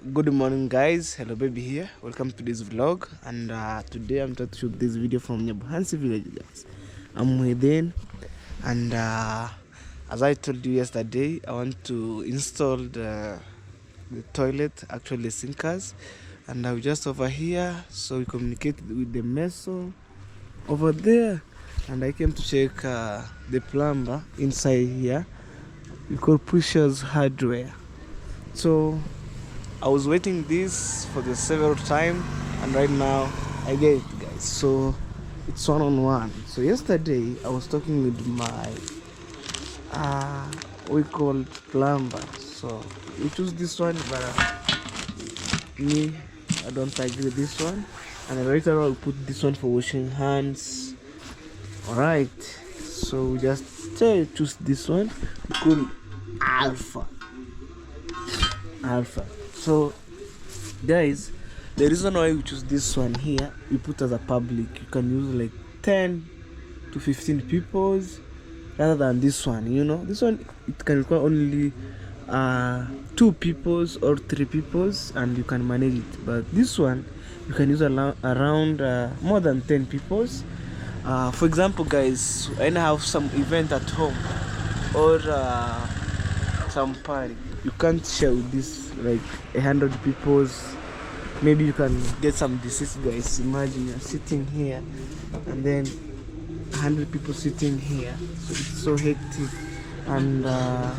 Good morning, guys. Hello, baby here. Welcome to this vlog. And today I'm trying to shoot this video from Nyabuhansi village, guys. I'm within, and as I told you yesterday, I want to install the toilet, actually the sinkers, and I'm just over here, so we communicate with the mason over there, and I came to check the plumber inside here. We call Precious Hardware. So I was waiting this for the several time, and right now I get it, guys. So it's one-on-one. So yesterday I was talking with my we call plumber. So we choose this one, but me, I don't agree with this one, and later I'll put this one for washing hands. Alright, so we just choose this one. We call Alpha. So guys, the reason why we choose this one here, we put as a public. You can use like 10 to 15 peoples rather than this one. You know, this one it can require only 2 peoples or 3 peoples, and you can manage it. But this one you can use around more than 10 peoples. For example, guys, when I have some event at home or some party, you can't share with this like 100 peoples. Maybe you can get some disease, guys. Imagine you're sitting here and then 100 people sitting here, so it's so hectic. And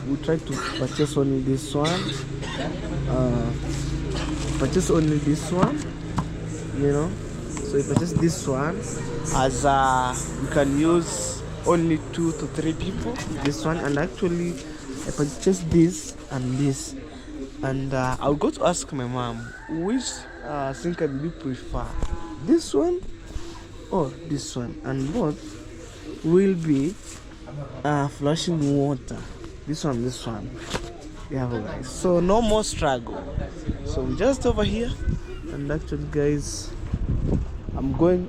we try to purchase only this one, you know. So we purchase this one as we can use only 2 to 3 people this one. And actually I purchased this and this, and I'll go to ask my mom, which sinker do you prefer, this one or this one? And both will be flushing water, this one. Yeah, guys, so no more struggle. So I'm just over here, and actually, guys, I'm going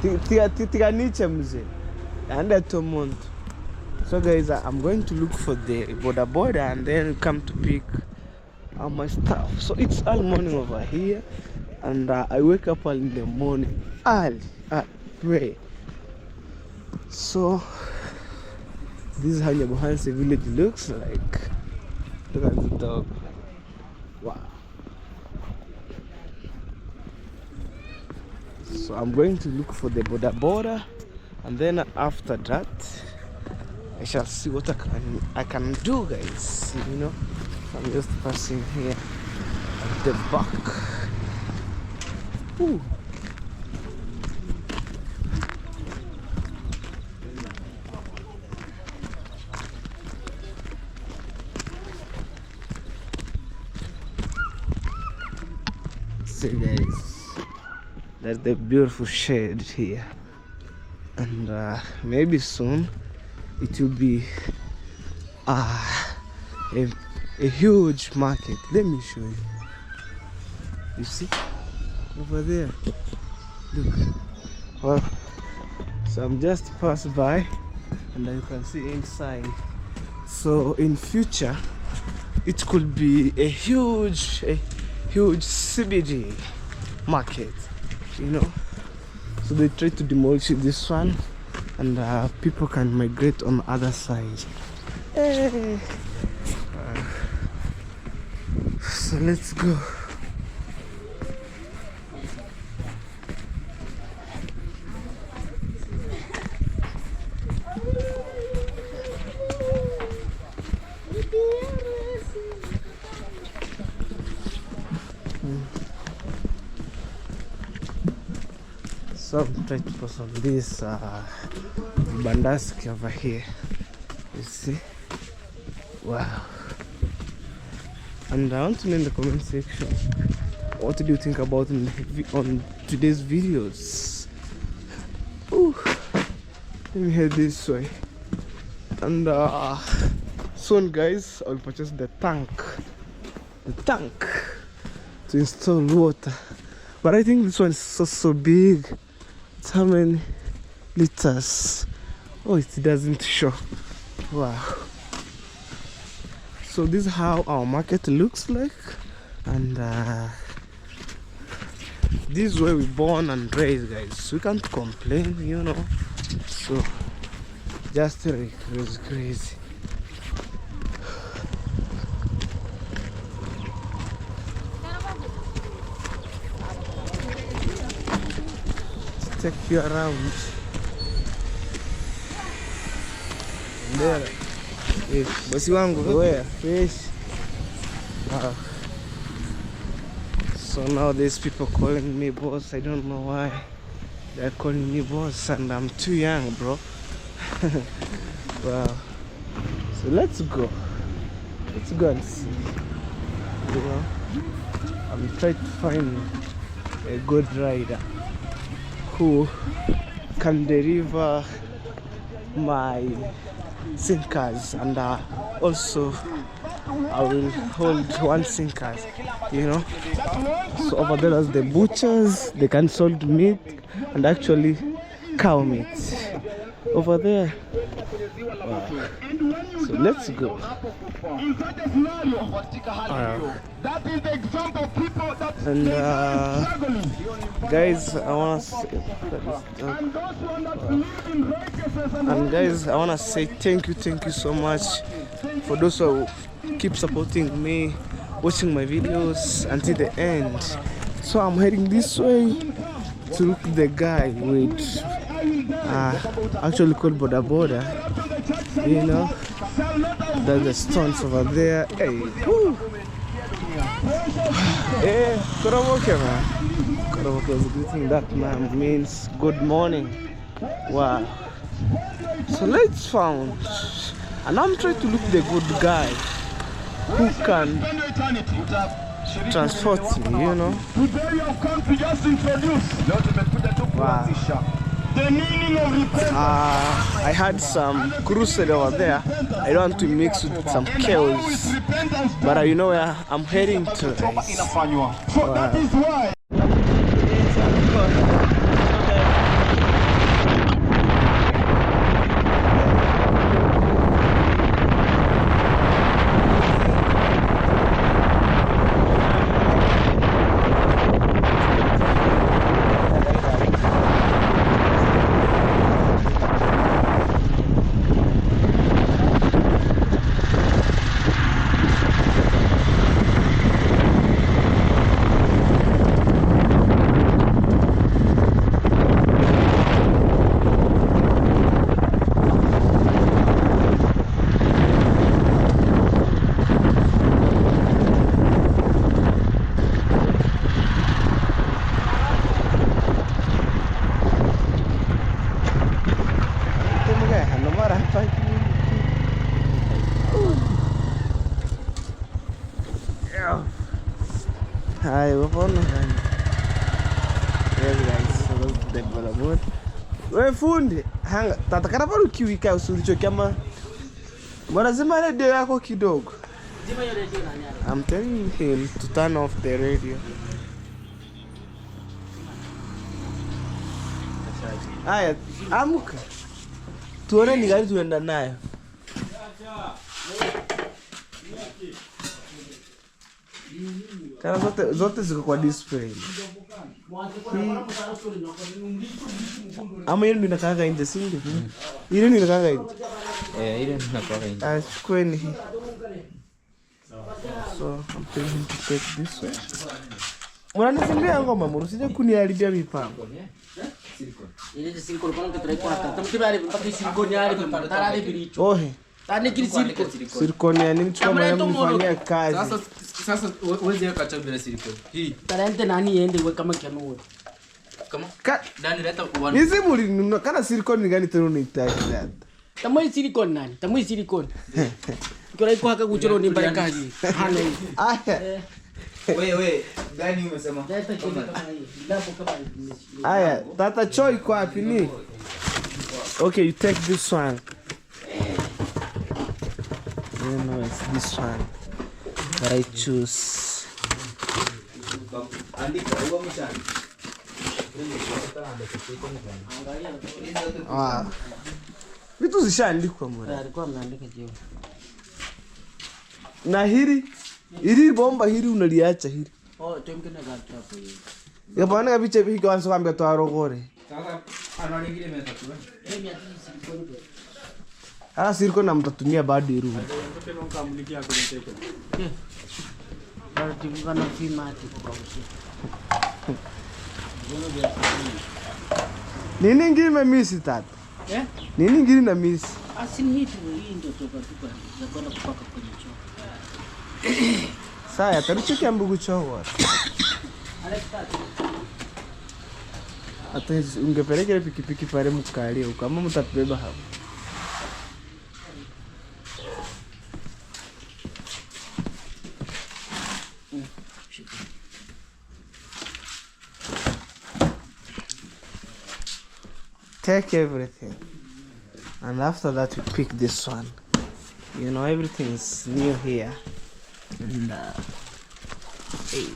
tiganiche mzee and at month. So guys, I'm going to look for the border and then come to pick my stuff. So it's all morning over here, and I wake up early in the morning, early, pray. So this is how Nyabuhansi village looks like. Look at the dog. Wow. So I'm going to look for the border, and then after that I shall see what I can do, guys. You know, I'm just passing here at the back. Ooh. So guys, that's the beautiful shade here, and maybe soon it will be a huge market. Let me show you. You see over there, look. Well, so I'm just passed by, and you can see inside. So in future it could be a huge CBD market, you know. So they try to demolish this one, and people can migrate on the other side. Hey. So let's go. So I'm trying to post on this bandaski over here. You see? Wow. And I want to know in the comment section, what do you think about on today's videos? Ooh. Let me head this way. And soon, guys, I'll purchase the tank to install water. But I think this one is so big. It's how many liters? Oh, it doesn't show. Wow. So this is how our market looks like, and this is where we born and raised, guys. We can't complain, you know. So just like crazy. Take you around there. Bosi wangu where fish. So now there's people calling me boss. I don't know why they're calling me boss, and I'm too young, bro. Wow. So let's go and see. You know, I'm trying to find a good rider who can deliver my sinkers, and also I will hold one sinkers, you know. So over there is the butchers. They can sold meat and actually cow meat over there. Wow. So let's go. And guys, I wanna say thank you so much for those who keep supporting me, watching my videos until the end. So I'm heading this way to look at the guy with actually called Boda, you know. There's the stones over there. Hey, woo. Hey, Koroboke, man. Koroboke is greeting. That man means good morning. Wow. So let's found, and I'm trying to look the good guy who can transport me, you know. Wow. I had some crusade over there. I don't want to mix with some chaos, but you know where I'm heading to. Wow. Hi, we're on. Yes, guys, so that's the board. We're fundi. Hanga, tatakana paru kiwika usulicho kama. Mbona zima radio yako kidogo? I'm telling him to turn off the radio. Aya, amuka. Tuone ni gani tuenda nayo. Kana zote ziko kwa display. Ama yenu inakanga nje singe. Ile ni inakanga nje. Ile inakanga nje. Chukweni hii. So I'm telling him to take this way. Mwananisimbia ngoma murusije kuniharibia mipango. Ile silicone kwa nini tunaikuwa hata mtibali mpaka silicone yale tarare bilicho. Ohe. Tani kile silicone ya nini chukua mwana mfanyia kazi. Sasa uweze weka cha bila silicone. Hii. Talente nani yende we kama kianuwe. Kama? Dani leta kwa. Hizi muri kana silicone ni gani tena unahitaji dada? Tamoi silicone nani? Tamoi silicone. Kwa iko haka kuchoro ni mbaya kazi. Hana hii. Aya. Wewe gani umesema? Leta kile kama hii. Lapo kama hii. Aya, tata choi kwa wapi ni? Okay, you take this one. You know, it's this one that I choose. Vitu zishaandikwa mbona? Alikuwa ameandika jeu. Na hili bomba hili unaliacha hili. Oh, tuimkena gata hapo hiyo. Yapana kabiche hiki wanzo kwambia twarogore. Sasa analingine meza tu. Mimi ati silikoni bwana. Ala siriko na mtatumia bado iru. Mtoto ndio kamlikia kwa mteko. Bado tingana fimati kwa usi. Nini ngine misi tata? Nini ngine na misi? Asini hitu hii ndio toka za kwenda kupaka kwenye choo. Saya taruchuki ambugu choo. Alex tatu. Hata ungepeleka pikipiki pale mkalie huko kama mtabeba hapo. Take everything, and after that we pick this one. You know, everything is new here, and hey.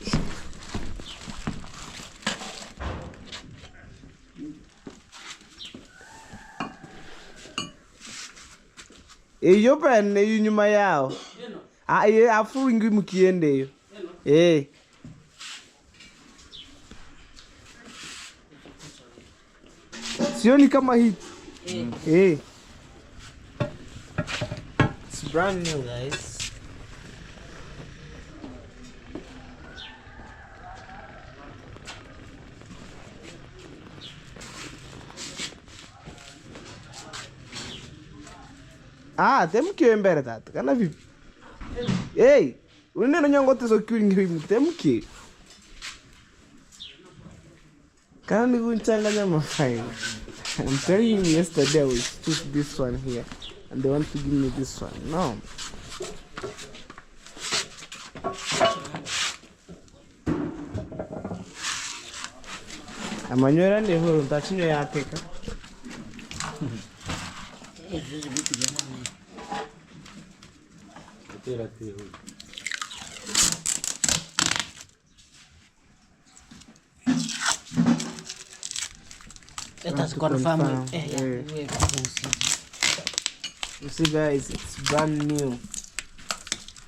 Iyo penne yu nyuma yao. Afu ingi mukiende yo. Sioni kama hii. It's brand new, guys. Temke mbere tata. Kana vipi? Unaenda nyongote so kiwingi temke. Kana ni kunchanganya mafaili. I'm telling you yesterday I was choose this one here and they want to give me this one. No. Amanyora ndi huru ntachinyo yateka. Let us confirm. You see guys, it's brand new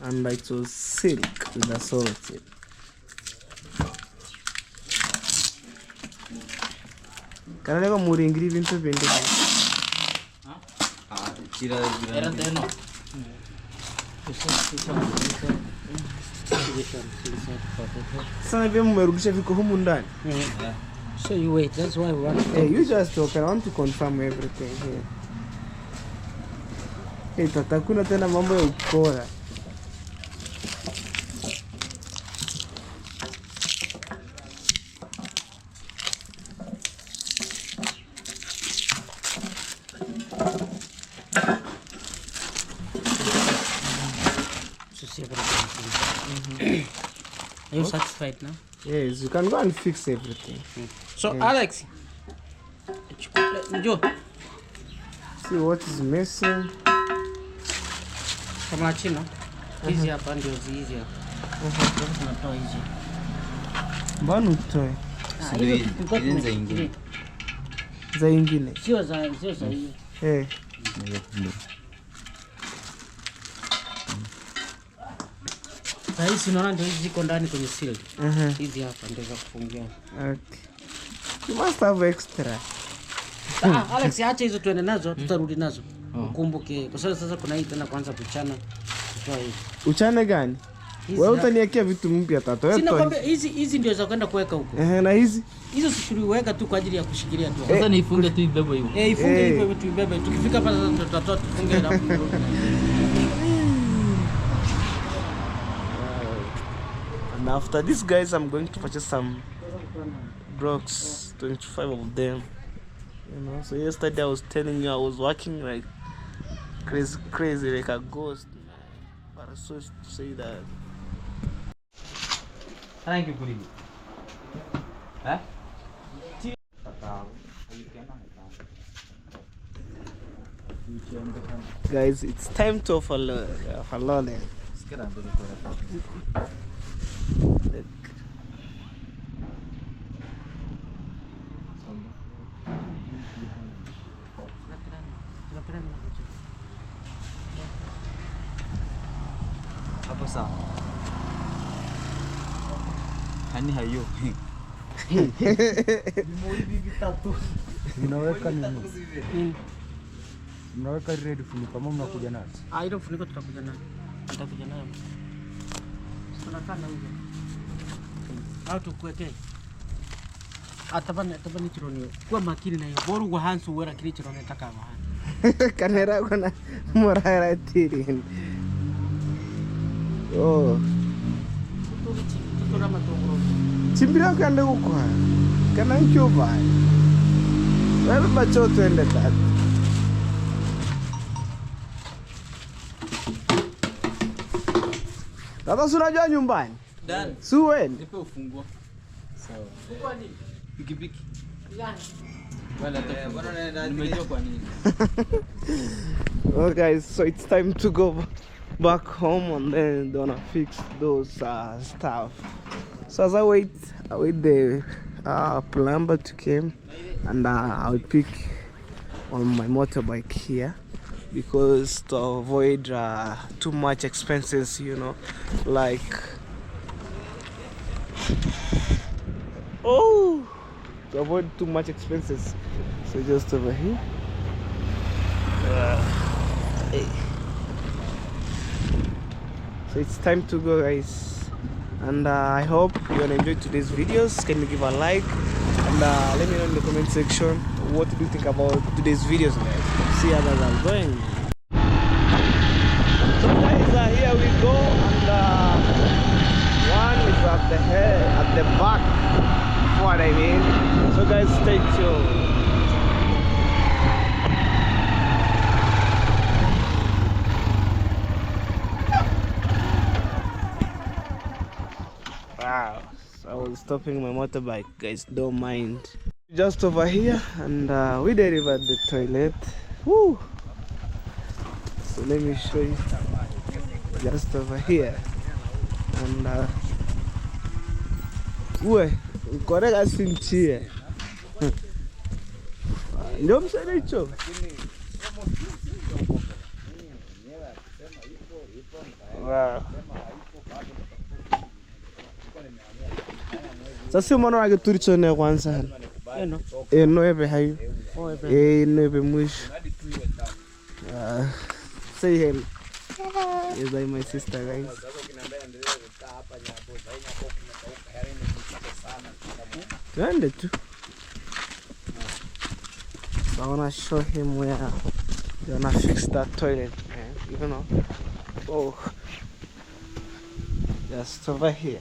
and it was silk with a sole tip. Kana leko muringiri vintu vindu. Era teno. Sana vile mmerudisha viko humu ndani. So you wait, that's why we want to You just open. I want to confirm everything here. Tata kuna tena mambo ya ukora. Are you satisfied now? Yes, you can go and fix everything. So Alex, Joe, see what is missing. kama chino hizi hapa ndio hizi hapa. Tunatoa hizi. Mbona utoe? Hizi za ingine. Za ingine. Sio za hiyo. Hizi unaona ndio hizi ziko ndani kwenye seal. Hizi hapa ndio za kufungia. Okay. You must have extra. Alex, acha hizo tuende nazo, tutarudi nazo. Ukumbuke kwa sababu sasa kuna hii tena kwanza kuchana. Tutoa hizi. Uchane gani? Wewe utaniwekea vitu mpya tata. Sina kwambia hizi ndio za kwenda kuweka huko. Na hizi? Hizo tuliweka tu kwa ajili ya kushikilia tu. Sasa nifunge tu ibebe hivyo. Ifunge hivyo tu ibebe. Tukifika hapa sasa tutatoa tufunge hapo. And after this guys I'm going to purchase some blocks, 25 of them. You know, so yesterday I was telling you I was working like crazy like a ghost, man. But I'm supposed to say that. Thank you for it. Huh? Guys, it's time to follow. Hapo sawa. Hani hayo. Vinaweka nini? Mnaweka red funiko kama mnakuja nazo. Ile funiko tutakuja nayo. Tutakuja nayo. Tunakana hiyo. Au tukuwekee. Atabani chironi. Kwa makini na hiyo. Boru kwa hansu wera kile chironi nataka wa. Kamera kuna morara tiri. Oh. Tutura matongoro. Chimbira kande ukwa. Kana nchuba. Wewe macho twende tatu. Tata si unajua nyumbani? Dan. Suwen. Nipe ufunguo. Sawa. Uko nini? Pikipiki. Gani? Wala tafuta. Nimejua kwa nini. Well guys, so it's time to go back home and then they're gonna fix those stuff. So as I wait the plumber to come and I'll pick on my motorbike here because to avoid too much expenses, you know, like to avoid too much expenses. So just over here. Hey. So it's time to go, guys, and I hope you're gonna enjoy today's videos. Can you give a like and let me know in the comment section what do you think about today's videos, guys. See how others are going. So guys, here we go, and one is at the back, what I mean. So guys, stay tuned. Wow, so I was stopping my motorbike, guys, don't mind. Just over here, and we delivered the toilet. Woo! So let me show you. Just over here, and correct sinchie. Ndio msaidia hicho. Wow. Sasa umeona wake tulichone kwanza. No ebe hayo. No ebe mwisho. Say hello. Is that my sister, guys? Twende tu. So I wanna show him where they're gonna fix that toilet, man. You know. Oh. Just over here.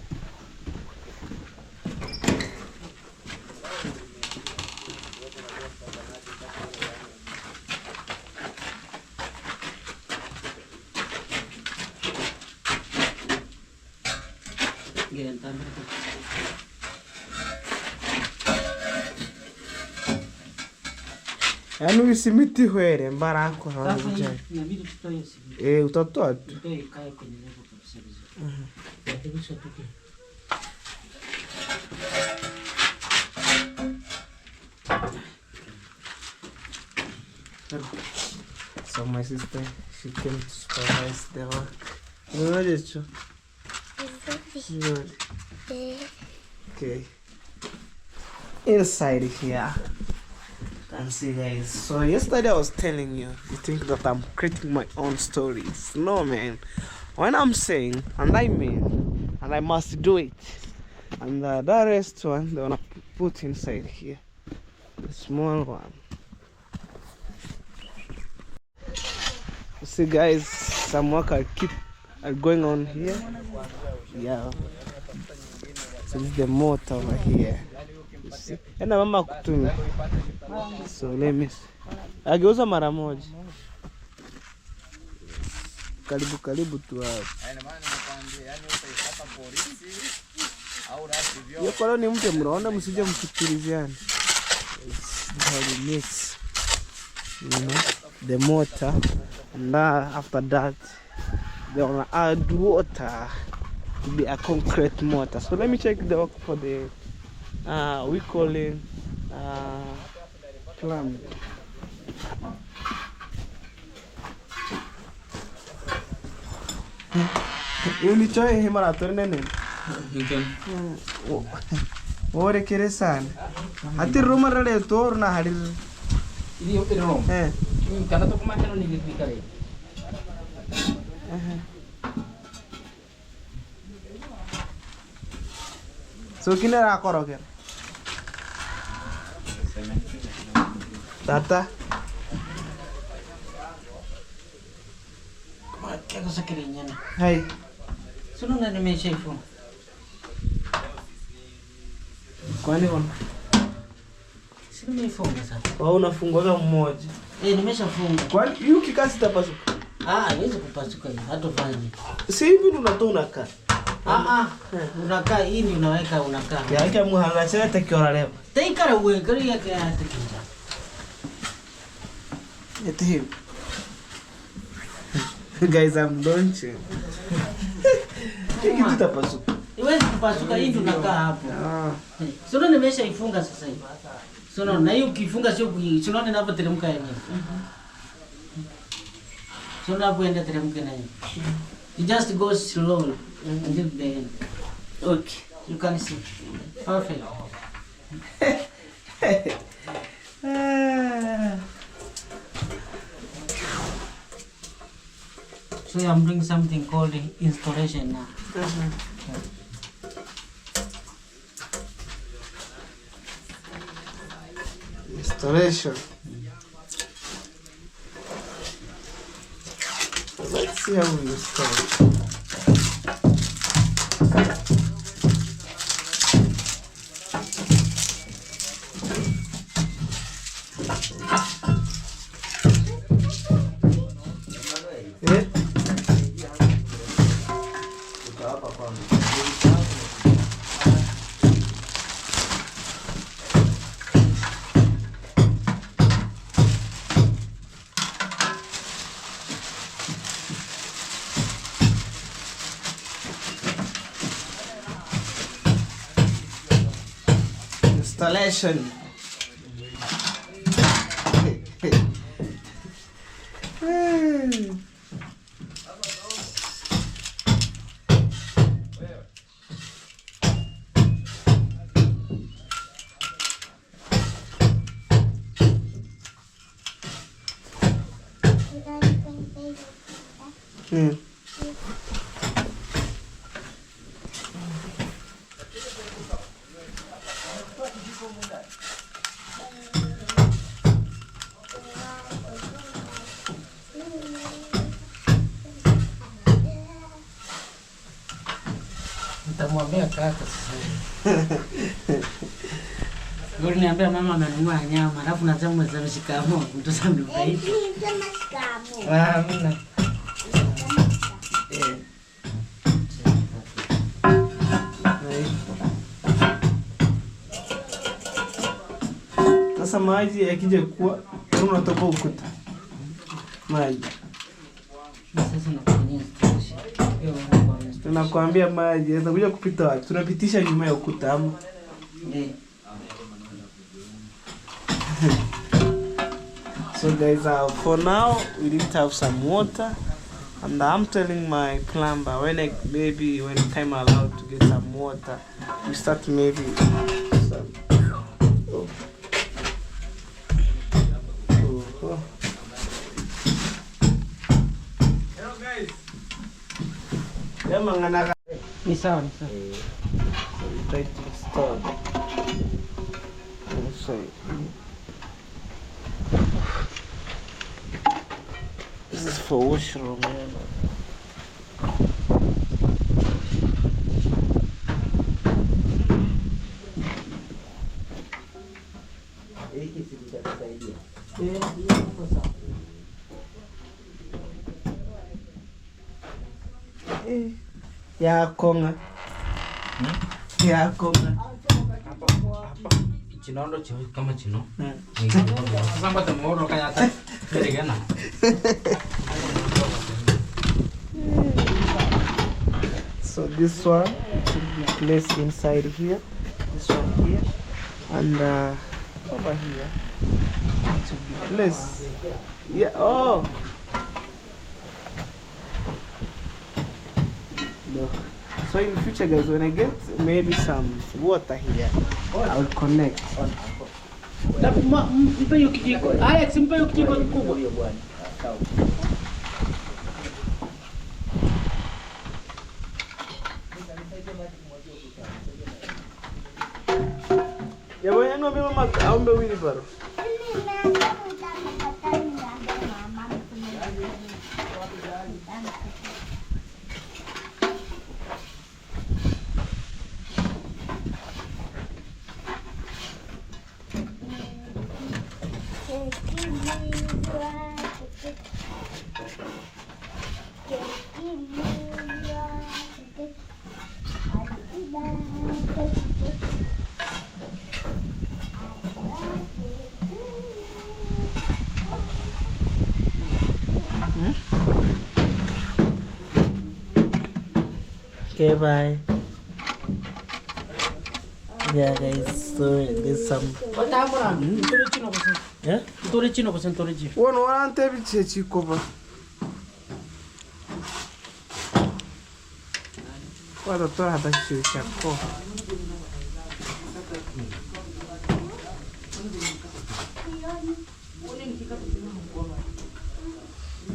Yaani usimiti hwere mbarako hawakuja. Inabidi tutoe simiti. Utatoa tu. Tutoe ikae kwenye level kabisa vizuri. Yatekisha tuke. So my sister, she came to supervise the work. You know this? Good. Okay. Inside here. And see, guys, so yesterday I was telling you think that I'm creating my own stories. No, man, when I'm saying and I mean and I must do it, and the rest one they wanna put inside here, the small one. You see, guys, some work are going on here. Yeah, so this is the motor over here. And mama kutumi. So let me see. Ageuza mara moja. Karibu tu hapo. Hiyo koloni mpe mnaona msije msikiliziane. Mix. You know, the motor, and after that they wanna add water to be a concrete motor. So let me check the work for the we call it plum. Ulichoe himara tornene. Yunken. Ore kere sana. Ati rumah rade tor na hadir. Ini rom. Karena tu kemarin ni dikare. So kina rakoro ker. Tata. Che cosa che rignano? Hai. Sono una nimesha ifu. Kwani on? Sina nimefunga sasa. Wao unafungwa mmoja. Nimeshafunga. Kwani hiyo kikasi tapasuka? Haiwezi kupasuka hii. Hatofanya. Si hivi unatoa unakaa. Unakaa hii ndio unaweka unakaa. Yake muhanga sasa takiora leo. Taikara uwe gari yake atakinja. Eti hivi. Guys, I'm launching. Kitu tapasuka. Iwezi kupasuka hii ndio unakaa hapo. Sio nimeshaifunga sasa hivi. Sio na hiyo ukifunga sio sio ninapoteremka yenyewe. Sio unapoenda teremka na hiyo. You just go slowly until the end. Okay, you can see. Perfect. So I'm doing something called installation now. Installation. Let's see how we install. Installation. Nitamwambia kaka sasa. Gori niambia mama amenunua nyama, alafu nasema mzee shikamo, mtoto mdogo. Mimi. Sasa maji yakija kuwa unatoka ukuta. Maji. Sasa nafanyia installation. Tunakwambia maji yatakuja kupita wapi? Tunapitisha nyuma ya ukuta ama. So guys, for now we didn't have some water, and I'm telling my plumber when time allowed to get some water, we start maybe some. Hello guys. Ni sawa. So we try to install. This is for washroom, man. Ya konga. Ya konga. Chinondo kama chino. Sasa mbona moro kaya hata tegena. So this one should be placed inside here. This one here. And over here it should be placed. Yeah, oh. So in the future, guys, when I get maybe some water here, I will connect. Mpe hiyo kijiko. Alex, mpe hiyo kijiko kikubwa. Ya bwana no mama aombe wili baro. Okay, bye. Yeah, guys, so there's some. What happened? Tore chino ko sen. Yeah? Tore chino ko sen tore ji. One ante biche chiko ba. Wala to hata kitu chako.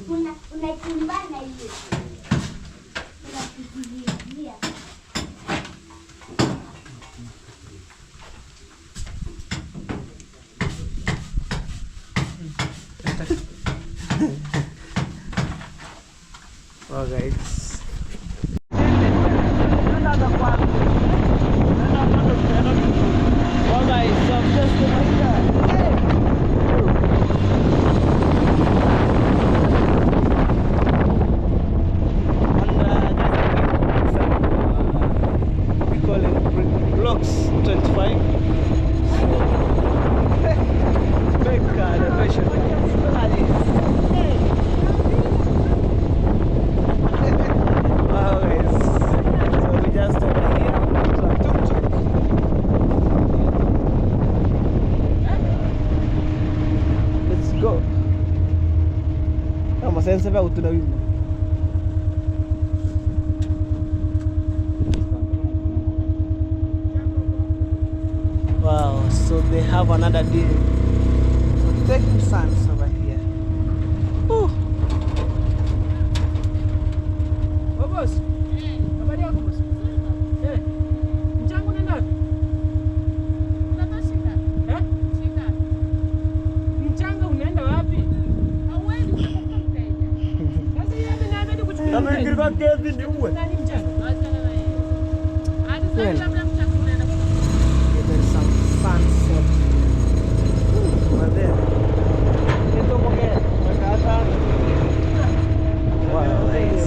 Unakimbana hiyo. Unakimbia. Oh, guys. Oh, guys, so I'm just going we call it blocks 25. Big elevation. Wow, guys. So we just over here. Tuk-tuk. Let's go. Vamos a hacer auto na wimbo. Wow, so they have another deal. So taking sons over here. Ooh. Oh boss. Habari yako boss? Mchango nenda wapi? Unatashika? Eh? Shika. Mchanga unaenda wapi? Hauendi kutafuta mteja. Sasa yeye ameniambia kuchukua. Kama ingilikuwa kesi ni uwe. Nani mchanga? Achana na yeye. Hadi Well. sasa labda mchanga unaenda kutafuta. There's some sunset over there. Wow, guys.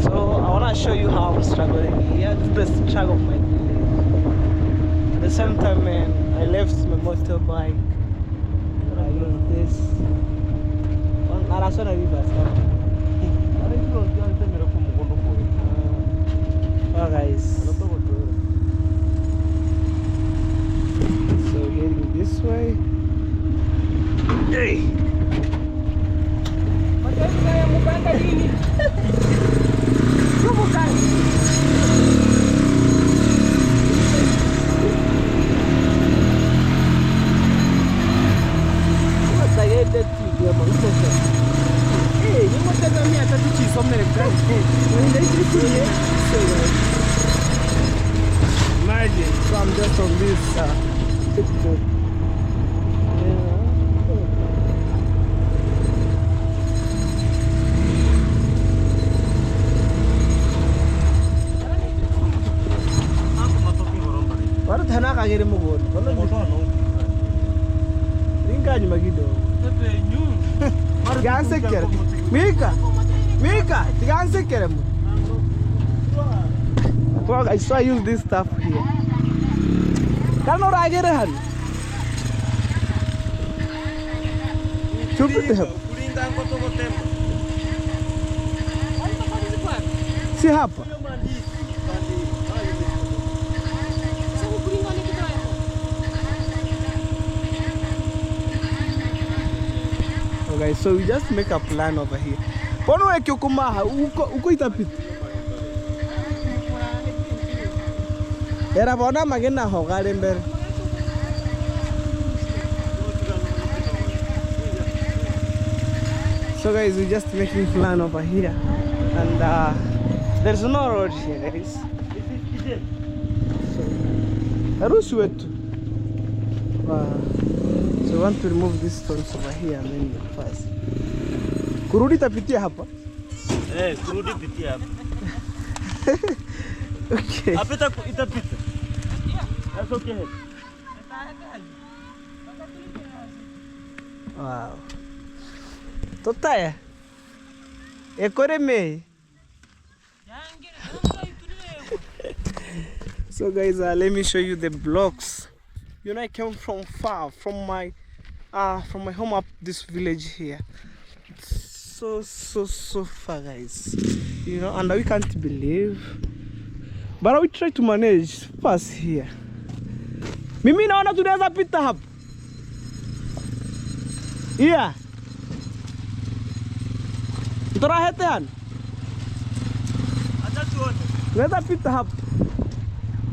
So I want to show you how I'm struggling here. This is the struggle of my village. At the same time, man, I left my motorbike. I use this. On Arasona River. Oh, guys. So heading this way. Hey. Matatu ya mkanda nini? Yuko kani? What's I get that to you, man? Eh, ni matatu mia tatu chisomere brand. When they do it, imagine, so I'm just on this TikTok. What the hell are you doing? Ringa magido. Ganse kere. Mika, ganse kere. Well, I saw use this stuff here. Can not I get a hand? Si hapa. Okay, so we just make a plan over here. Pono weke uko maha, uko itapita. Era bona magena hogare mbere. So guys, we're just making plan over here, and there's no road here, guys. So, harusi wetu. So we want to remove these stones over here and then pass. Kurudi tapitia hapa? Kurudi pitia hapa. Okay. Hapa itapita. That's okay. Wow. Totaya. Ekore me. So guys, let me show you the blocks. You know, I came from far, from my home up this village here. It's so far, guys. You know, and we can't believe. But we try to manage fast here. Mimi naona tunaweza pita hapa. Yeah. Turahetean. Tunaweza pita hapa.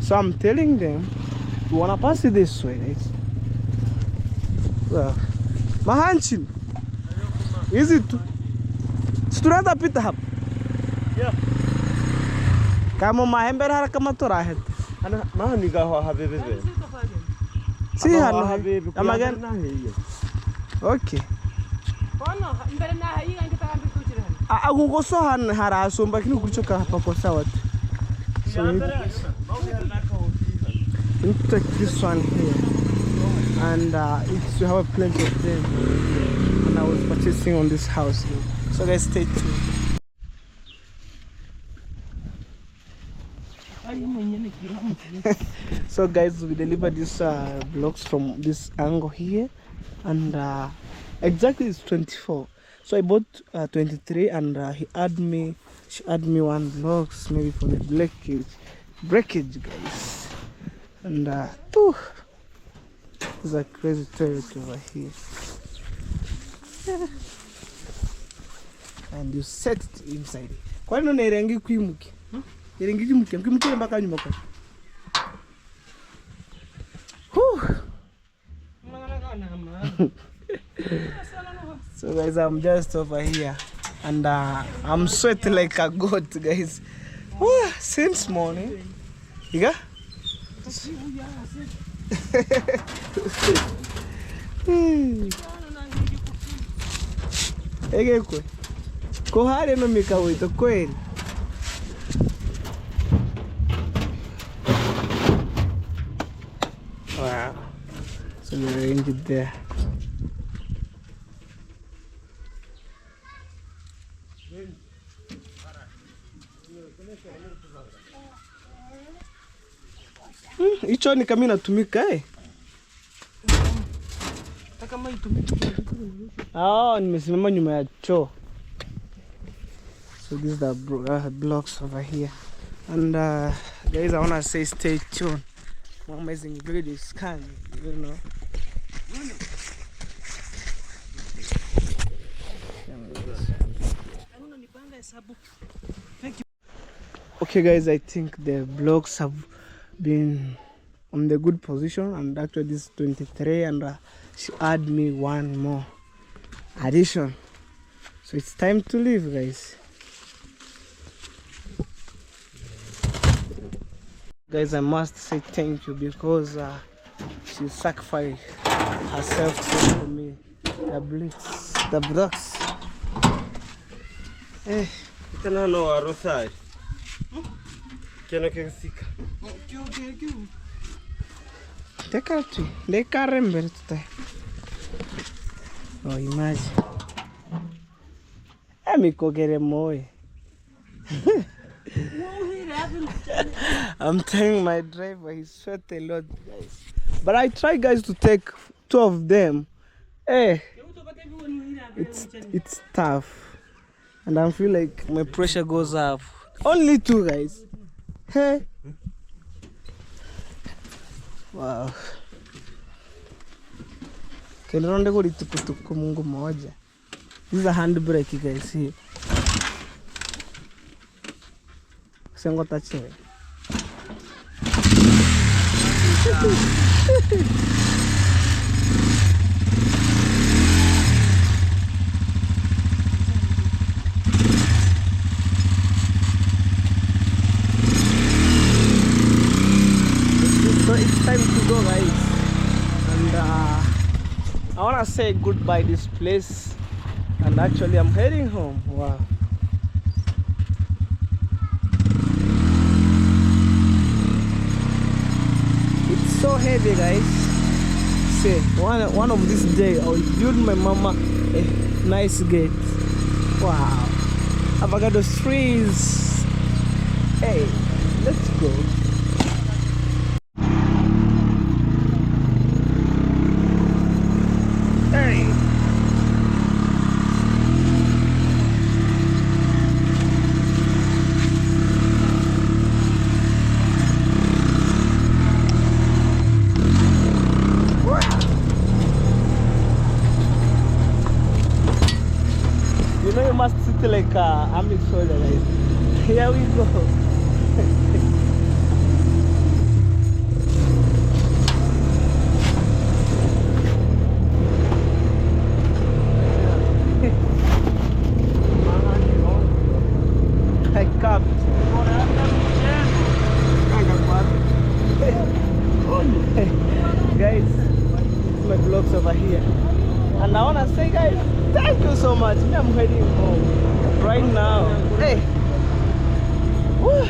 So I'm telling them, you wanna pass it this way, guys. Well, mahanchin. Is it? Tunaweza pita hapa. Yeah. Kama mahembe hara kama turahet. Ana mahani gaho habibi. Si hano habibi. amagan. Okay. Ono mbere na hayi ngita kambi kuchira. Agugoso han hara asomba kini kuchoka hapa kwa sawa. So we need to take this one here, and it's to have a plenty of them. And I was purchasing on this house here. So guys, stay tuned. So guys, we delivered these blocks from this angle here, and exactly it's 24. So I bought 23, and she added me one blocks maybe for the breakage, guys. And there's a crazy turret over here. And you set it inside. Kwa nini unaerengi kuimuki? Erengi kuimuki mpaka nyuma kwa. So guys, I'm just over here, and I'm sweating like a goat, guys. Since morning. Iga? Ege kwe. Kohare no mikawito kweli. Wow. So we arranged it there. Hicho ni kama inatumika kama itumike. Nimesimama nyuma ya choo. So these are the blocks over here, and guys, I wanna say stay tuned. More amazing videos coming, you know. Okay guys, I think the blocks have been on the good position, and actually this is 23, and she add me one more addition, so it's time to leave, guys. Guys, I must say thank you, because she sacrificed herself for me. The blocks. Tena no arosai. Kena kesika. Tekati, le karember tutai. Oh, imagine. Amikogere moe. I'm telling my driver, he sweat a lot, guys. But I try, guys, to take 2 of them. It's tough, and I feel like my pressure goes up. Only 2, guys. Hey. Wow. Kenronde go litukutuku Mungu moja. This is a handbrake, guys. Here. Sengo touch it. So it's time to go, guys, and I wanna say goodbye this place, and actually I'm heading home. Wow. It's so heavy, guys. Say one of this day I'll build my mama a nice gate. Wow. Avocado trees. Hey, let's go. Hey. You know you must sit like a army soldier, guys. Here we go. I can't. Guys, it's my vlogs over here. And I wanna say, guys, thank you so much. Me, I'm heading home right now. Hey. Woo.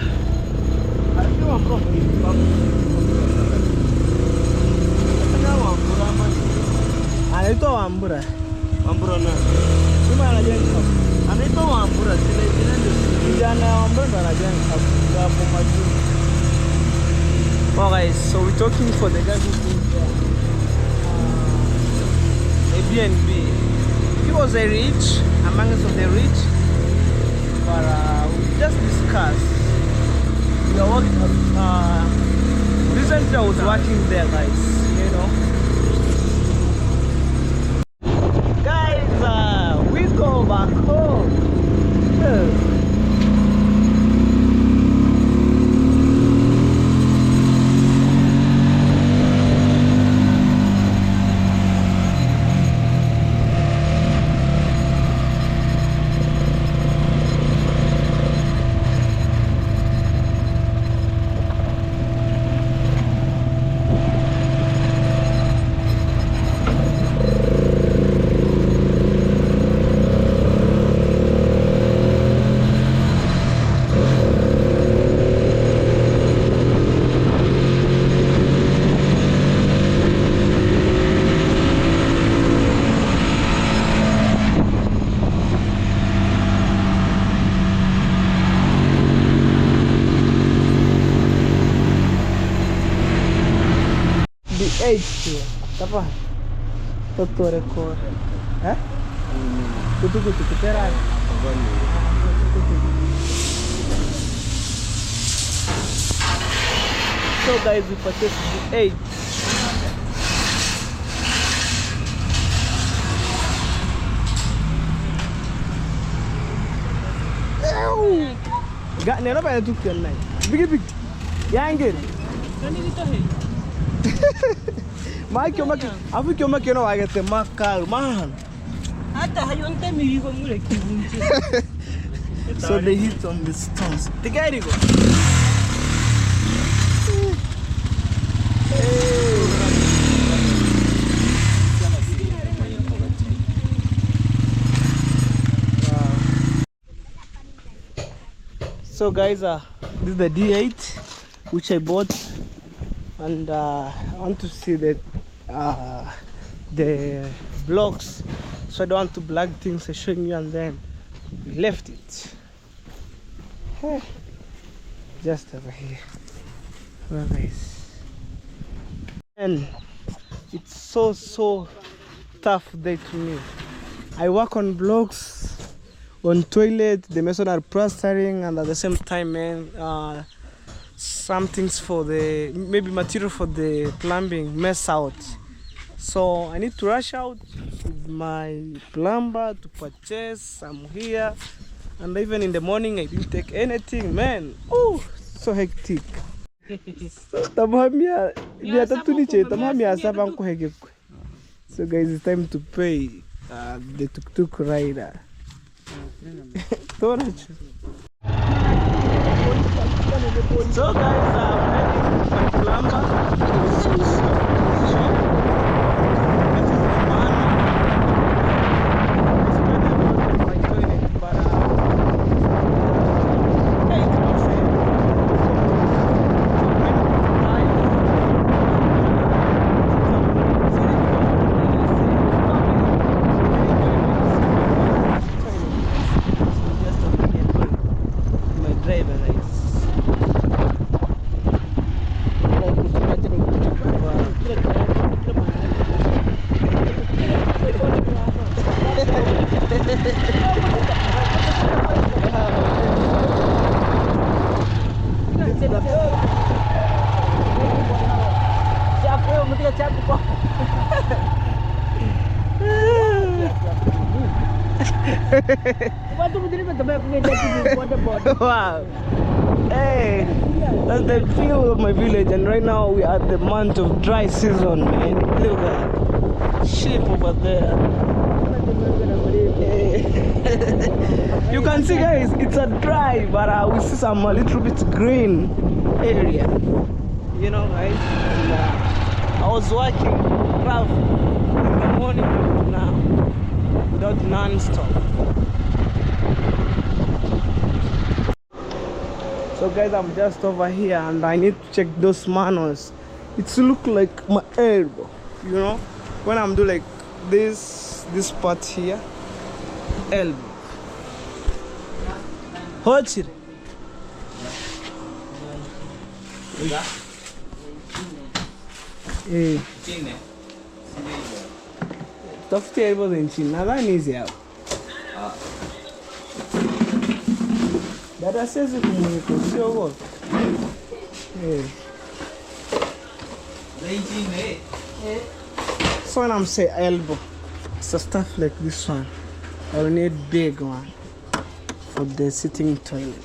Anaitwa Wambura. Wambura na. Sima anajenga. Anaitwa Wambura, zile ndio. Kijana wa Wambura ndo anajenga hapo majuu. Well, guys, so we're talking for the guy who owns Airbnb. He was a rich, amongst of the rich, but we just discussed. We are working. Recently, I was working there, guys. You know, guys, we go back home. Yeah. The age here. Tapa. Toto record. Eh? Kutu kitera. So guys, we purchased the 8. Got never by the 2 night. Big. Yang Mike, you make I think you make I get the makal man. So they hit on the stones. The guy go. So guys, this is the D8 which I bought, and I want to see the blocks, so I don't want to black things. I showing you, and then we left it. Just over here. Well, guys, and it's so tough day to me. I work on blocks, on toilet, the mason are plastering, and at the same time, man, some things for the maybe material for the plumbing mess out. So I need to rush out with my plumber to purchase some here, and even in the morning I didn't take anything, man. Oh, so hectic. Tamhamia dia tatu ni che tamhamia saba nko hege. So guys, it's time to pay the tuk-tuk rider. Torach. So guys, my plumber. Wow. Hey, that's the feel of my village, and right now we are at the month of dry season, man. Look at that sheep over there. Hey. You can see, guys, it's a dry, but we see some a little bit green area. You know, guys. And, I was working rough in the morning to now, without non-stop. So guys, I'm just over here and I need to check those manuals. It's look like my elbow, you know, when I'm doing like this part here, elbow. Hold it. Hey. Tafuti elbow za nchini, nadhani hizi hapo. Dada siwezi kumwiko, sio wote. So when I'm saying elbow, so stuff like this one, I will need big one for the sitting toilet.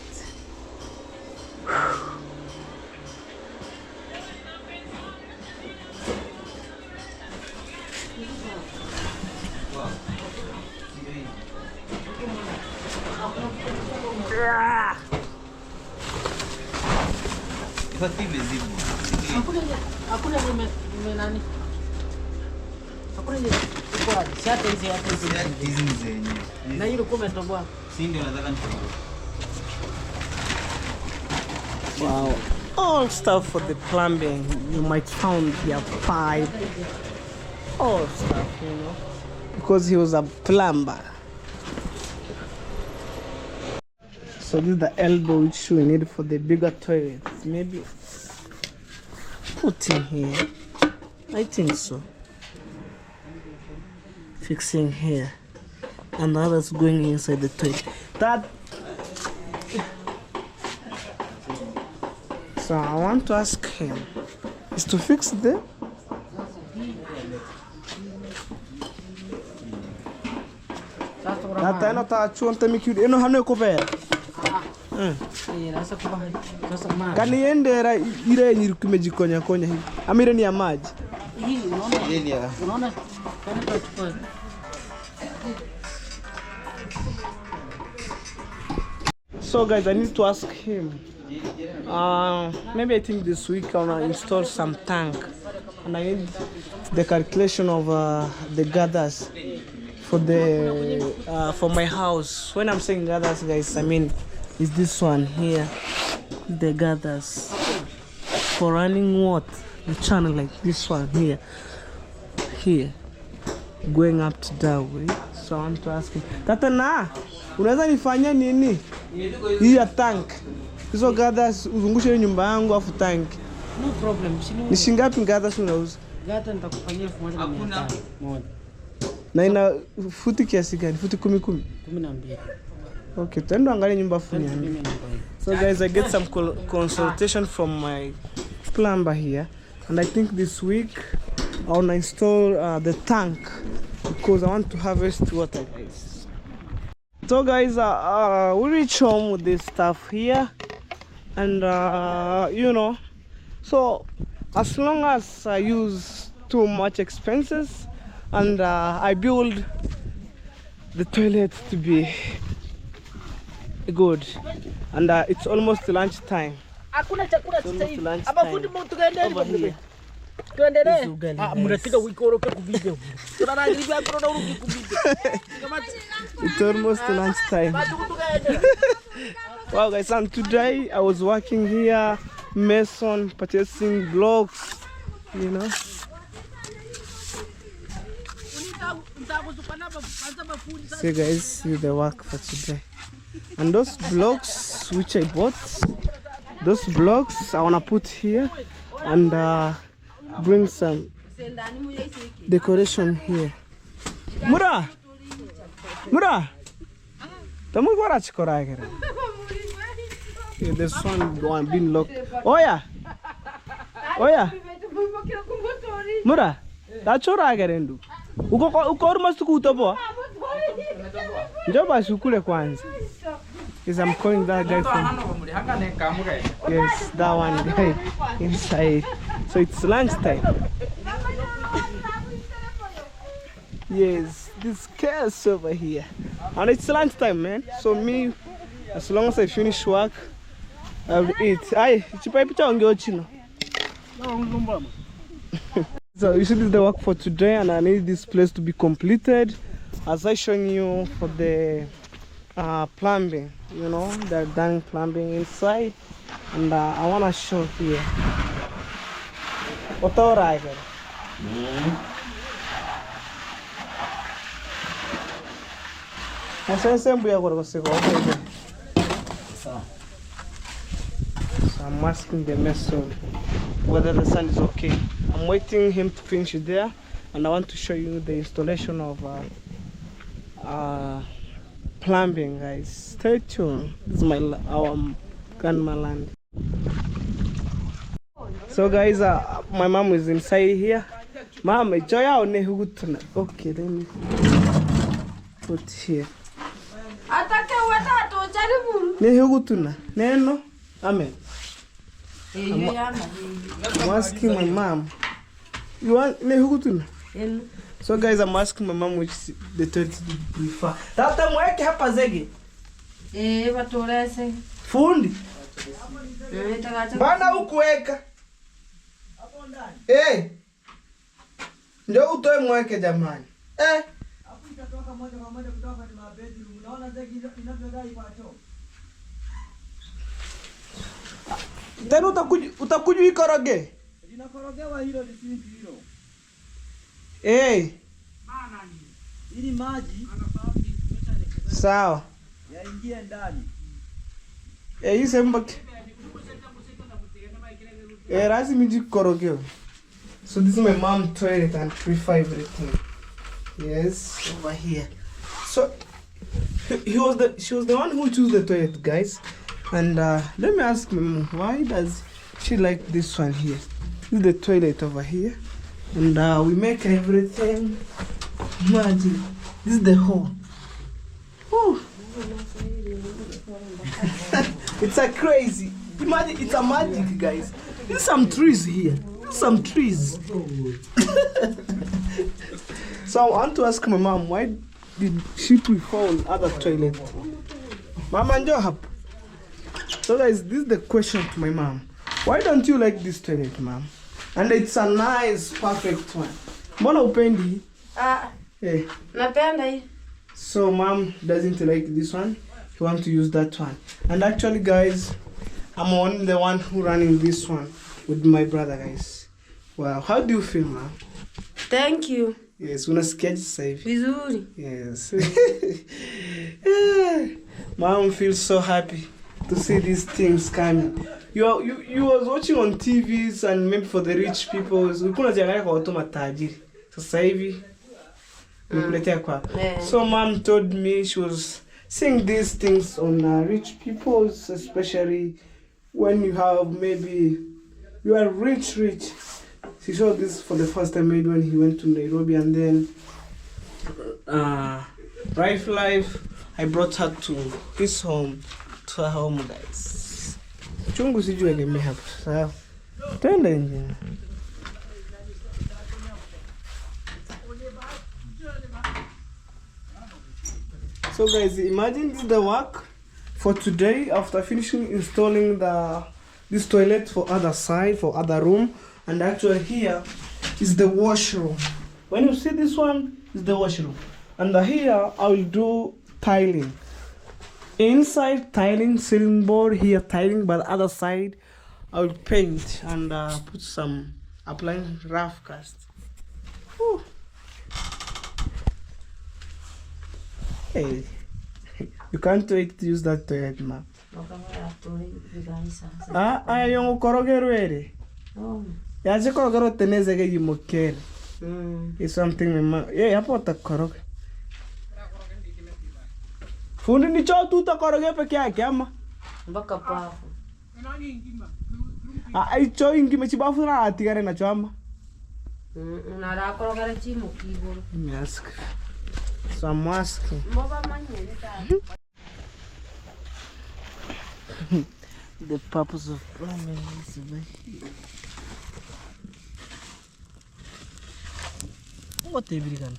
Hakuna nani? Hakuna je? Kwa shati hizi zenye. Na hilo kumetoboa. Si ndio nataka nitoboe. Wow. All stuff for the plumbing. You might found here pipe. All stuff, you know. Because he was a plumber. So this is the elbow which we need for the bigger toilets. Maybe put in here. I think so. Fixing here. And the others going inside the toilet. That. So I want to ask him is to fix them. Nata eno ta chuonte mikudi eno hano kopera. Kaniendera ile yenye kimejikonya konya hivi. Amire ni ya maji. Hii unaona? Unaona? Kana tutachukua. So guys, I need to ask him. Maybe I think this week I wanna install some tank, and I need the calculation of the gathers for the for my house. When I'm saying gathers, guys, I mean is this one here, the gathers for running what the channel like this one here going up to that way. So I want to ask him, Tata na unaweza nifanyia nini hii ya tank? Hizo gathers uzungushe nyumba yangu afu tank. No problem. Ni shingapi gathers unauza? Gata nitakufanyia 1500 moja. Na ina futi kiasi gani? Futi 10 10? 12. Okay, tuende angalia nyumba funya. So guys, I get some consultation from my plumber here, and I think this week I want to install the tank because I want to harvest water, guys. So guys, we reach home with this stuff here, and you know, So as long as I use too much expenses and I build the toilet to be good, and it's almost lunch time. Hakuna chakula sasa hivi. lunch Ama time. fundi tukaendelee Over kwa here. tuendelee. This ugali, guys. Mnafika wiki oroke kubide. Tunaangalia kuna uruki kubide. Kama It's almost lunch time. Wow guys, and today I was working here, mason, purchasing blocks, you know. So guys, see the work for today. And those blocks which I bought, those blocks I wanna put here and bring some decoration here. Mura! Mura! Tamu gora chikora kere. Okay, this one been locked. Oya! Oya! Mura! Tachora kere ndu. Uko almost kutoboa. Njoo basi ukule kwanza. Yes, I'm calling that guy from. Yes, that one guy inside. So it's lunchtime. Yes, this chaos over here. And it's lunchtime, man. So me, as long as I finish work, I'll eat. Aye, chino. So you see this is the work for today, and I need this place to be completed. As I showing you for the plumbing, you know, they're done plumbing inside, and I want to show here. What are I got? So I'm asking the mason whether the sun is okay. I'm waiting him to finish it there, and I want to show you the installation of plumbing, guys. Stay tuned. This is our grandma land. So guys, my mom is inside here. Mom, enjoy our nehugutuna. Okay, let me put here. Nehugutuna. Neno. Amen. I'm asking my mom. You want nehugutuna? So guys, I'm asking my mom which the toilet to prefer. Tata mweke hapa zege. Batorese. Fundi. Bana ukuweka. Ndio utoe mweke jamani. Hapo itatoka moja kwa moja kutoka ni bedroom. Unaona zege inavyodai kwa choo. Tena utakuja ikoroge. Linakorogewa hilo lisingi hilo. Maana ni ili maji sawa yaingie ndani. Hii sema lazima jikorogewe. So this is my mom toilet and purify everything. Yes, over here. So she was the one who chose the toilet, guys. And let me ask my mom, why does she like this one here? This is the toilet over here. And we make everything. Imagine, this is the hole. Whew. It's a crazy. Imagine, it's a magic, guys. There's some trees here. Some trees. So I want to ask my mom, why did she prefer other toilet? Mama Njohap. So guys, this is the question to my mom. Why don't you like this toilet, mom? And it's a nice, perfect one. Mbona upendi? Napenda hii. So mom doesn't like this one. He wants to use that one. And actually, guys, I'm only the one who running this one with my brother, guys. Wow, how do you feel, mom? Thank you. Yes, unasikiaje sasa hivi? Vizuri. Yes. Mom feels so happy to see these things coming. You was watching on TVs and maybe for the rich people. Ulikuwa unajiangalia kwa watu matajiri. Sasa hivi nikuletea kwa. So mom told me she was seeing these things on rich people, especially when you have maybe you are rich. She saw this for the first time maybe when he went to Nairobi, and then life I brought her to his home, to her home, guys. Chungu sijui egemea hapo. Sawa. Twende nje. So guys, imagine this is the work for today after finishing installing this toilet for other side, for other room, and actually here is the washroom. When you see this one is the washroom, and here I will do tiling. Inside tiling, ceiling board, here tiling, but the other side I will paint and put some applying rough cast. Whew. Hey, you can't wait to use that toilet, ma. Yung korogero ere. Yaje korogero teneze ge yimokere. It's something me yeah, hapo utakoroga. Fundi ni choo tu utakoroga peke yake ama? Mpaka pafu. Choo ingime chibafu na atigare na choo ama? Unarakoroga chimo kiboro. Mask. So I'm asking. The purpose of plumbing is over here. What the hell?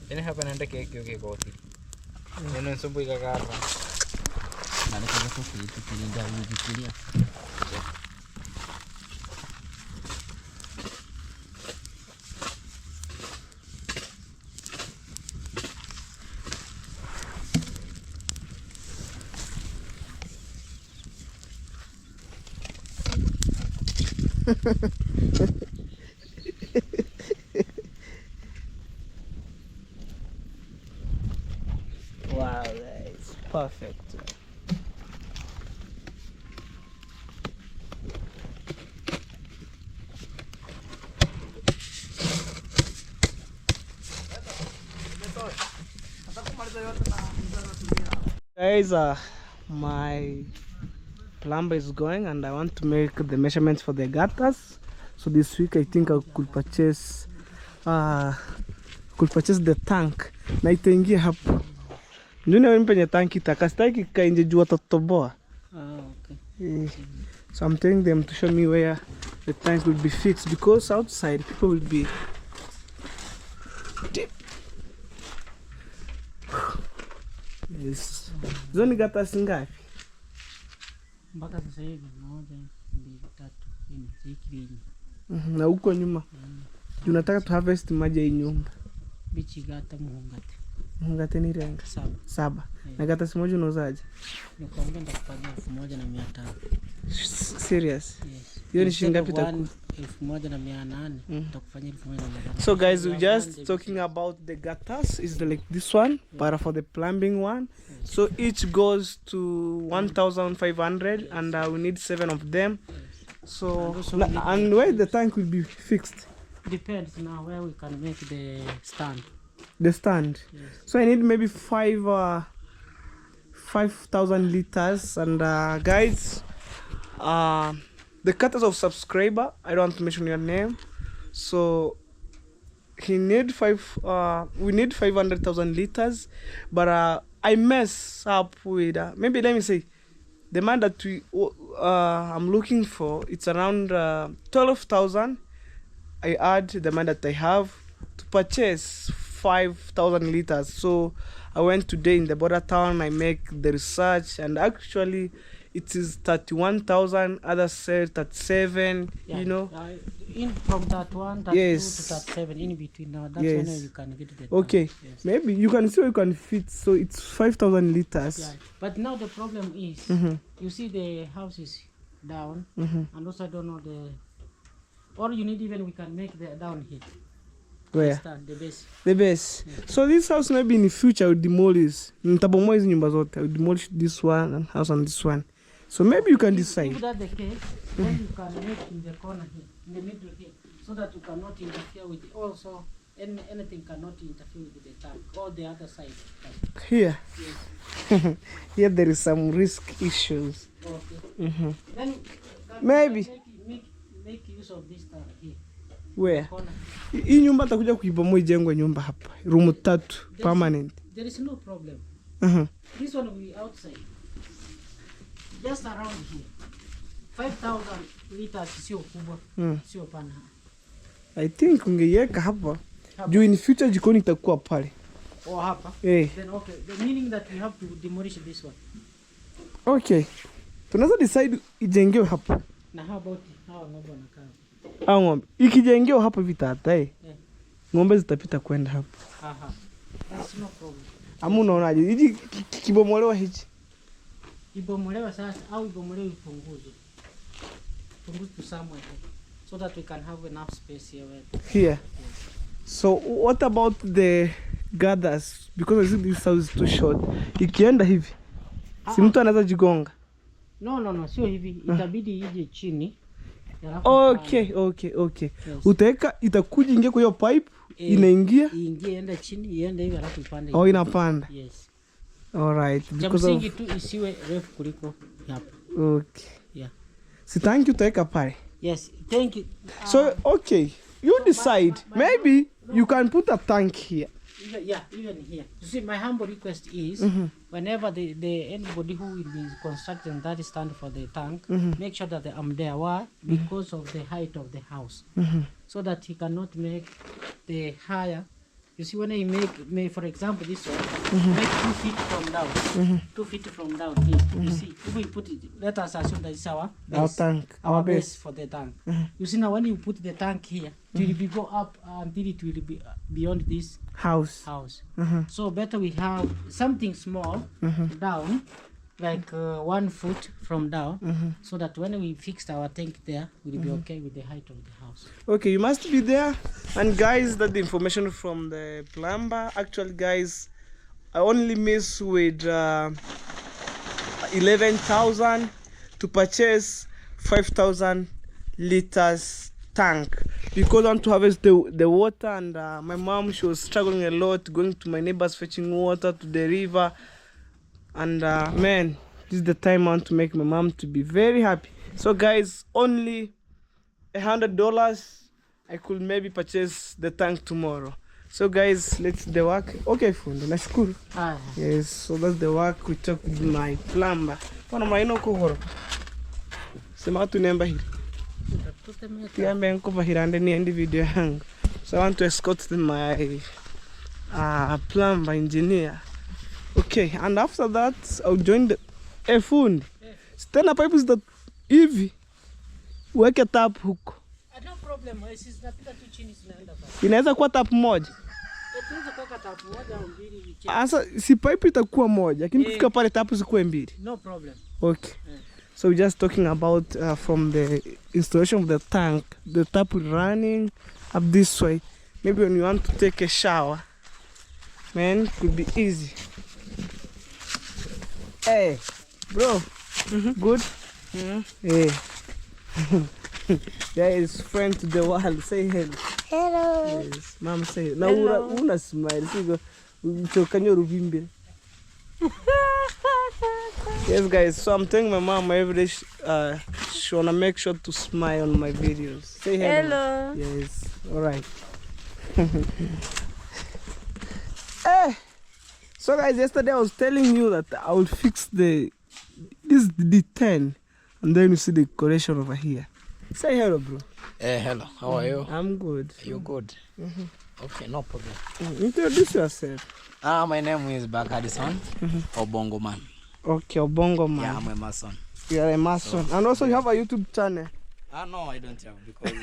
Ini hapa naenda keke koti. Neno nsumbu ikakara. Baada ya kufikia kulinda ujifikiria. Wow, that's perfect. Guys, my plumber is going and I want to make the measurements for the gutters. So this week I think I could purchase the tank na itaingia hapo. Ndio na mpenye tanki takastaki kainje jua totoboa. Okay. So I'm telling them to show me where the tank will be fixed because outside people will be deep. Yes. Zoni gutters ngapi? Mpaka sasa hivi 1, 2, 3, 4 zikili. Na huko nyuma. Tunataka tu harvest maji ya nyumba. Bichi gata muhungate. Muhungate ni renga 7. Na gata moja unauzaje? Nikuambia ndakupatia 1,500. Serious? Yes. Hiyo ni shilingi ngapi taku? 1,800 nitakufanyia 1,500. So guys, we just talking about the gutters is like this one, but for the plumbing one. So each goes to 1,500 and we need 7 of them. So and where the tank will be fixed? Depends now where we can make the stand. The stand. Yes. So I need maybe 5,000 liters and guys, the cutters of subscriber, I don't want to mention your name, so we need 500,000 liters, but I mess up with maybe let me say the man that I'm looking for, it's around 12,000. I add the man that I have to purchase 5,000 liters. So I went today in the border town, I make the research, and actually it is 31,000, others said 37, Yeah. you know. In from that 32 Yes. to 37 in between now. That's Yes. when you can get the Okay, tank. Yes. maybe you can see you can fit, so it's 5,000 liters. Yeah. But now the problem is you see the house is down and also I don't know or you need even we can make the down here. Where? Stand, the base. The base. So this house maybe in the future I will demolish. Nitabomoa hizi nyumba zote. I will demolish this one and house and this one. So maybe you can decide. If that's the case, then you can make in the corner here, in the middle here, so that you cannot interfere with it. Also, anything cannot interfere with the tank or the other side. Here. Yes. Here there is some risk issues. Okay. Then Maybe. Make use of this tank here. Where? Corner. Hii nyumba atakuja kuibomoa ijengwe nyumba hapa. Room 3 permanent. There is no problem. This one will be outside. Just around here. 5,000 liters sio kubwa. Sio pana. I think ungeiweka hapa. Juu in future jikoni itakuwa pale. Oh, hapa. Eh. Then okay, the meaning that we have to demolish this one. Okay. Tunaweza decide ijengewe hapa. Na how about hawa ng'ombe wanakaa? Au ng'ombe. Ikijengewa hapa vitata ng'ombe zitapita kwenda hapa. Aha. That's no problem. Amu unaonaje? Hiji kibomolewa hichi. Ibomolewa sasa au ibomolewe ipunguzwe. Punguzwe to somewhere so that we can have enough space here. Here. So what about the gathers? Because I think this house is too short. Ikienda hivi. Si mtu anaweza jigonga. No, sio hivi. Itabidi ije chini. Okay. Yes. Utaweka itakuja ingia kwa hiyo pipe, inaingia. Iingie ende chini, iende hivi alafu ipande. Oh, inapanda. Yes. All right. Because of tu isiwe refu kuliko hapa. Okay. Yeah. Si thank you utaweka pale. Yes, thank you. So okay, you decide. Maybe you can put a tank here. Even here. You see, my humble request is whenever the anybody who will be constructing that stand for the tank, make sure that I'm there. Why? Because of the height of the house, so that he cannot make the higher. You see, when I make for example this one, make 2 feet from down, 2 feet from down here. You see, if we put it, let us assume that it's our base, Our tank, our base for the tank. You see, now when you put the tank here, it will be go up until it will be beyond this House. So better we have something small down, like 1 foot from down, so that when we fixed our tank there, we'll be okay with the height of the house. Okay, you must be there. And guys, that's the information from the plumber. Actually, guys, I only miss with 11,000 to purchase 5,000 liters tank, because I want to harvest the water. And my mom, she was struggling a lot, going to my neighbors fetching water to the river. And man, this is the time I want to make my mom to be very happy. So guys, only $100 I could maybe purchase the tank tomorrow. So guys, let's do the work. Okay, fundi, nashukuru. Yes, so that's the work we talk with my plumber. Pana maino kuhoro. Sema watu nemba hili. Tiambe nkuva hirande ni endi video yangu. So I want to escort my plumber engineer. Okay, and after that I'll join the fundi. Tena pipe that hivi weke tap huko. No problem, sisi tunapita tu chini tunaenda pale. Inaweza kuwa tap moja. Tunaweza kuweka tap moja au mbili. Asa si pipe itakuwa moja, lakini kufika pale tap zikuwe mbili. No problem. Okay. So we're just talking about from the installation of the tank, the tap running up this way. Maybe when you want to take a shower, man, could be easy. Hey, bro. Good? Hey. There is friend to the world. Say hello. Hello. Yes, mom say. Now una smile. See go. Chokanyo rubimbe. Yes, guys. So I'm telling my mom every day she wanna make sure to smile on my videos. Say hello. Hello. Yes. All right. Hey. So guys, yesterday I was telling you that I will fix this D10, and then you see the decoration over here. Say hello, bro. Hello. How are you? I'm good. You good? Okay, no problem. Introduce yourself. My name is Bakadison, Obongo Man. Okay, Obongo Man. Yeah, I'm a mason. You are a mason. So, and also you have a YouTube channel. No, I don't have, because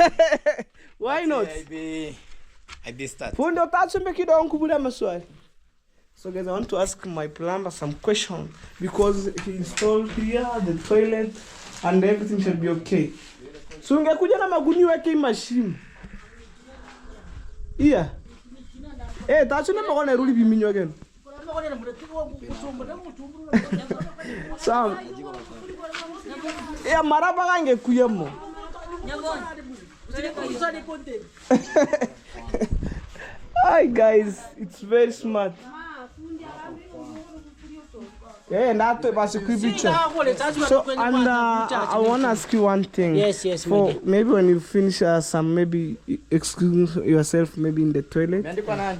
why not? I be start. Fundo tatsombe kidogo kubula maswali. So guys, I want to ask my plumber some question, because he installed here the toilet and everything should be okay. So ungekuja na maguni weke mashimo. Iya. Tatsombe mbona ruli biminyo again. Sam. Maraba kange kuyemo. Hi guys, it's very smart. Yeah, that was a picture. So, and I want to ask you one thing. Yes. For maybe when you finish some, maybe excuse yourself, maybe in the toilet,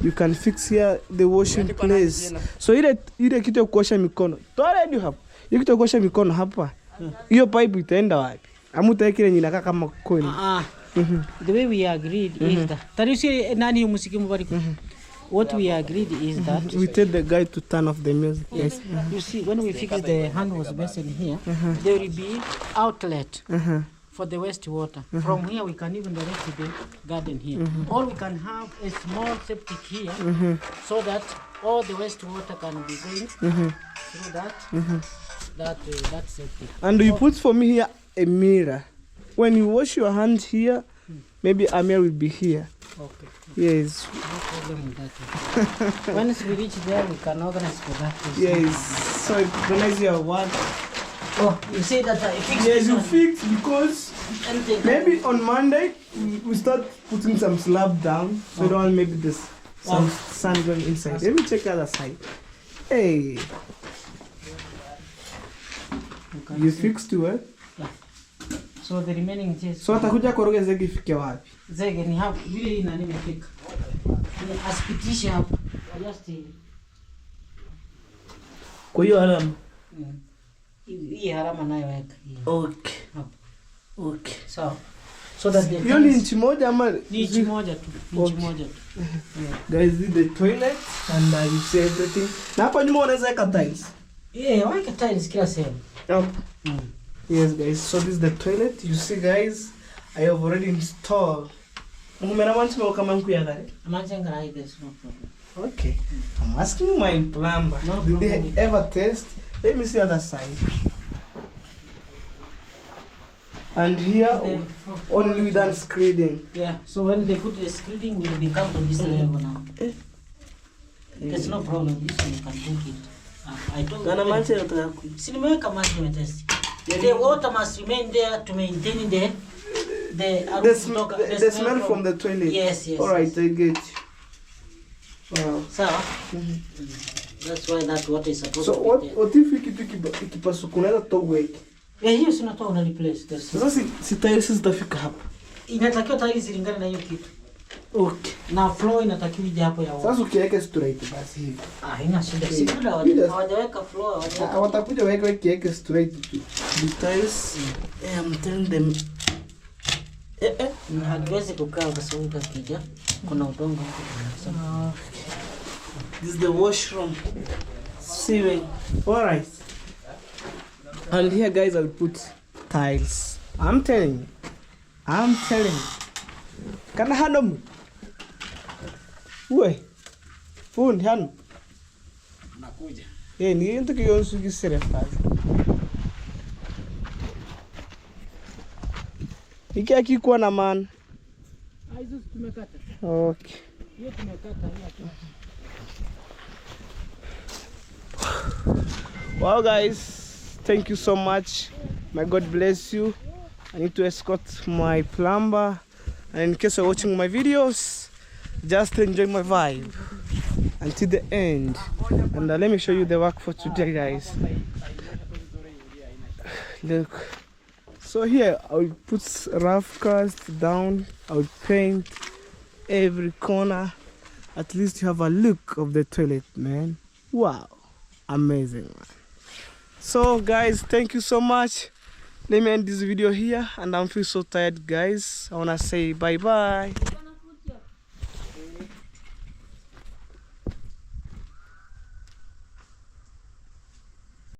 you can fix here the washing place. So ile kitu ya kuosha mikono. Toilet you have. Ile kitu ya kuosha mikono hapa. Hiyo pipe itaenda wapi? Amutaekile nyina kama coin. The way we agreed is that you see nani musiki mubari. What we agreed is that We tell the guy to turn off the music. Yes. you see when we fix the hand wash basin here, there will be outlet for the wastewater. From here we can even direct to the garden here. Or we can have a small septic here so that all the wastewater can be going through that septic. And you put for me here a mirror. When you wash your hands here, maybe a mirror will be here. Okay. Yes. No problem with that. Once we reach there, we can organize for that. Yes. So organize your work. Oh, you say that I fixed Yes, this you one. fix because maybe on Monday we start putting some slab down. So don't want maybe this some sand going inside. Let me check the other side. Hey, you fixed to it. So the remaining is So atakuja koroga zege ifike wapi? zege ni hapo vile hii nani imefika. Ni asipitishe hapo. Just Kwa hiyo alama. hii harama nayo weka. Okay. Hapo. Okay. Sawa. So that the Hiyo ni inchi moja ama ni inchi moja tu. Inchi moja tu. Guys, did the toilet and you see everything. Na hapa nyuma unaweza weka tiles. Yeah, weka tiles kila sehemu. Yep. Yes, guys. So this is the toilet. You see, guys, I have already installed. Amachenga like this, no problem. Okay. I'm asking my plumber. No Did they problem. ever test? Let me see the other side. And here, only with unscreening. Yeah, so when they put the screening, will become to this level now. There's no problem. This one you can take it. I told you. Sinimeweka maji nimetest. The water must remain there to maintain the The smell from the toilet. Yes, yes. All right, I get you. Wow. So, that's why that water is supposed So to what be there. what if ikipasuka unaweza toa weki? Hiyo si unatoa una replace. There's Sasa si tiles zitafika hapa. inatakiwa tayari zilingane na hiyo kitu. Okay. Na flow inatakiwa ije hapo ya water. Sasa ukiweka straight basi hivi. Haina shida. Si muda hawajaweka flow, hawajaweka. Watakuja weke straight to the tiles. I'm telling them. Hatuwezi kukaa kwa sababu kakija kuna udongo hapo. This is the washroom. Sewing. All right. And here, guys, I'll put tiles. I'm telling you. Can I handle me? Uwe. Fundi hano. Nakuja. Ni nto kiyonsu gisere fazi. Iki akikuwa na man. Hizo tumekata. Okay. Hiyo tumekata hiyo. Wow, guys, thank you so much. May God bless you. I need to escort my plumber, and in case you're watching my videos, just enjoy my vibe until the end. And let me show you the work for today, guys. Look. So here I will put rough cast down. I will paint every corner. At least you have a look of the toilet, man. Wow, amazing, man. So guys, thank you so much. Let me end this video here, and I'm feeling so tired, guys. I wanna say bye bye.